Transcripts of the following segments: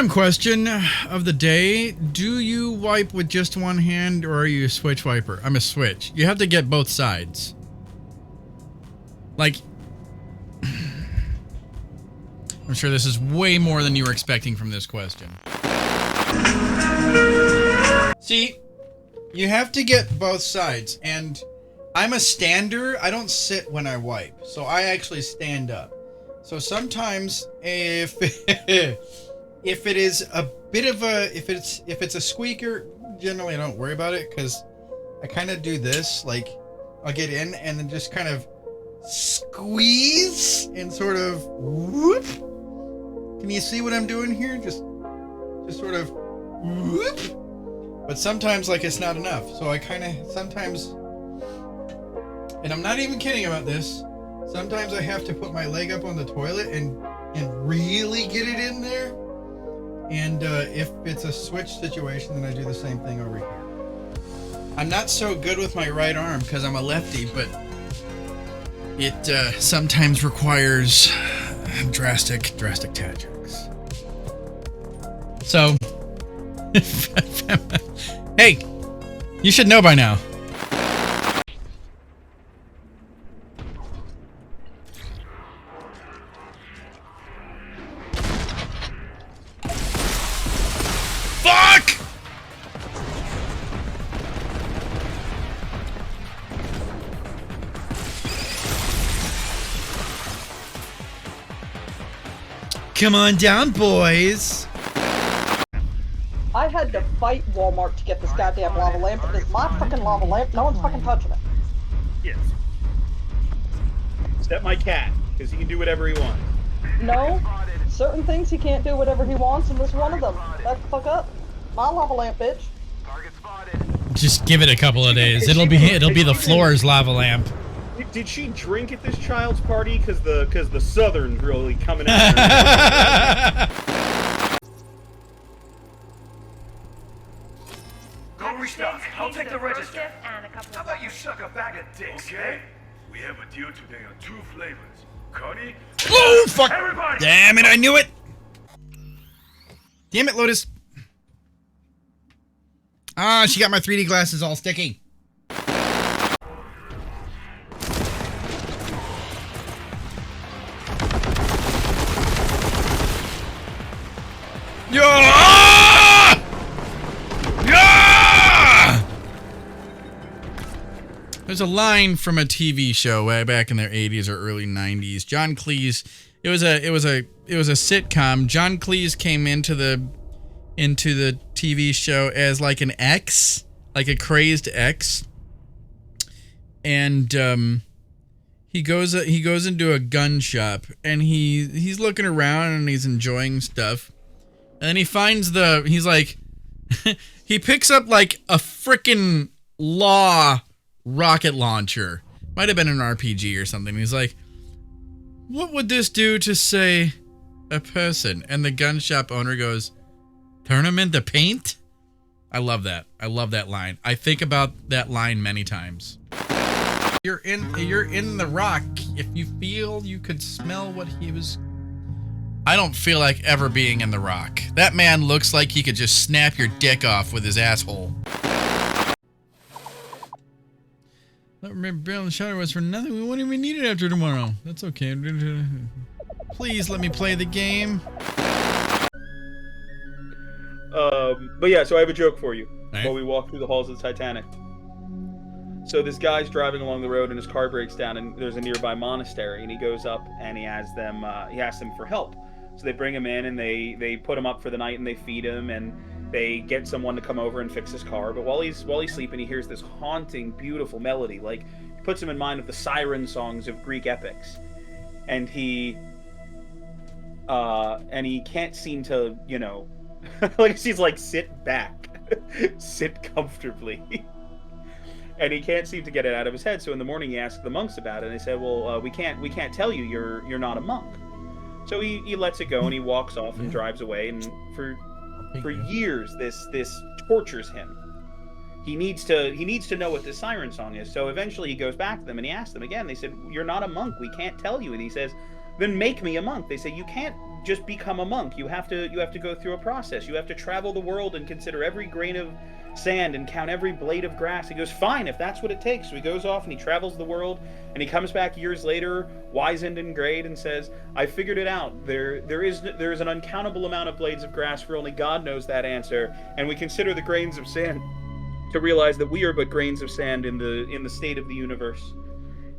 Random question of the day. Do you wipe with just one hand or are you a switch wiper? I'm a switch. You have to get both sides. Like, I'm sure this is way more than you were expecting from this question. See, you have to get both sides, and I'm a stander. I don't sit when I wipe, so I actually stand up. So sometimes if if it is a bit of a if it's a squeaker, generally I don't worry about it because I kind of do this, like I'll get in and then just kind of squeeze and sort of whoop. Can you see what I'm doing here? Just sort of whoop. But sometimes like it's not enough, so I kind of sometimes, and I'm not even kidding about this, sometimes I have to put my leg up on the toilet and really get it in there. And if it's a switch situation, then I do the same thing over here. I'm not so good with my right arm because I'm a lefty, but it sometimes requires drastic tactics. So, hey, you should know by now. Fuck! Come on down, boys. I had to fight Walmart to get this goddamn lava lamp. It's my fucking lava lamp. No one's fucking touching it. Yes. Except my cat, because he can do whatever he wants. No, certain things he can't do whatever he wants, and this is one of them. Back the fuck up. My lava lamp, bitch. Just give it a couple of days. It'll be the floor's lava lamp. Did she drink at this child's party? Because the Southern's really coming out. Go restock. I'll take the register. How about you suck a bag of dicks, okay? We have a deal today on 2 flavors. Connie. Oh, fuck! Everybody! Damn it, I knew it! Damn it, Lotus. Ah, she got my 3D glasses all sticky. Yeah! Yeah! There's a line from a TV show way back in the 80s or early 90s. John Cleese. It was a sitcom. John Cleese came into the TV show as like an ex, like a crazed ex, and he goes into a gun shop and he's looking around and he's enjoying stuff, and then he finds he's like he picks up like a frickin' Law rocket launcher. Might have been an RPG or something. He's like, what would this do to, say, a person? And the gun shop owner goes, turn him into paint? I love that. I love that line. I think about that line many times. You're in the rock. If you feel you could smell what he was... I don't feel like ever being in the rock. That man looks like he could just snap your dick off with his asshole. That remember Barrel and Shadow was for nothing. We won't even need it after tomorrow. That's okay. Please let me play the game. But yeah, so I have a joke for you right. while we walk through the halls of the Titanic. So this guy's driving along the road and his car breaks down, and there's a nearby monastery, and he goes up and he asks them for help. So they bring him in and they put him up for the night and they feed him and they get someone to come over and fix his car. But while he's sleeping, he hears this haunting, beautiful melody. Like, it puts him in mind of the siren songs of Greek epics, and he can't seem to, like, he's like, sit back, sit comfortably. And he can't seem to get it out of his head. So in the morning he asks the monks about it, and they say, well, we can't tell you, you're not a monk. So he lets it go and he walks off and drives away, and for years this tortures him. He needs to know what this siren song is. So eventually he goes back to them and he asks them again. They said, you're not a monk, we can't tell you. And he says, then make me a monk. They say you can't just become a monk. You have to go through a process. You have to travel the world and consider every grain of sand and count every blade of grass. He goes, fine, if that's what it takes. So he goes off and he travels the world, and he comes back years later, wizened and grayed, and says, I figured it out. There is an uncountable amount of blades of grass, for only God knows that answer, and we consider the grains of sand to realize that we are but grains of sand in the state of the universe.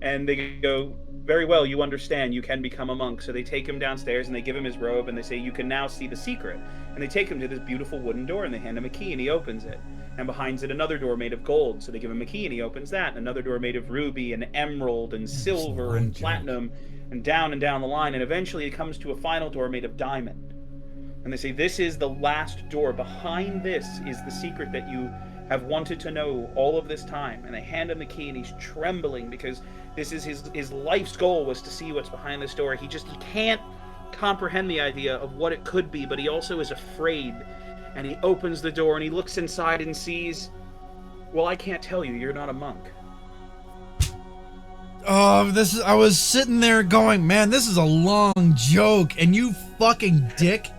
And they go, very well, you understand, you can become a monk. So they take him downstairs and they give him his robe and they say, you can now see the secret. And they take him to this beautiful wooden door and they hand him a key and he opens it. And behind it another door made of gold. So they give him a key and he opens that. And another door made of ruby and emerald and silver and platinum and down the line. And eventually it comes to a final door made of diamond. And they say, this is the last door. Behind this is the secret that you have wanted to know all of this time. And they hand him the key and he's trembling because this is his life's goal, was to see what's behind this door. He can't comprehend the idea of what it could be, but he also is afraid. And he opens the door and he looks inside and sees, well, I can't tell you, you're not a monk. Oh, I was sitting there going, man, this is a long joke, and you fucking dick.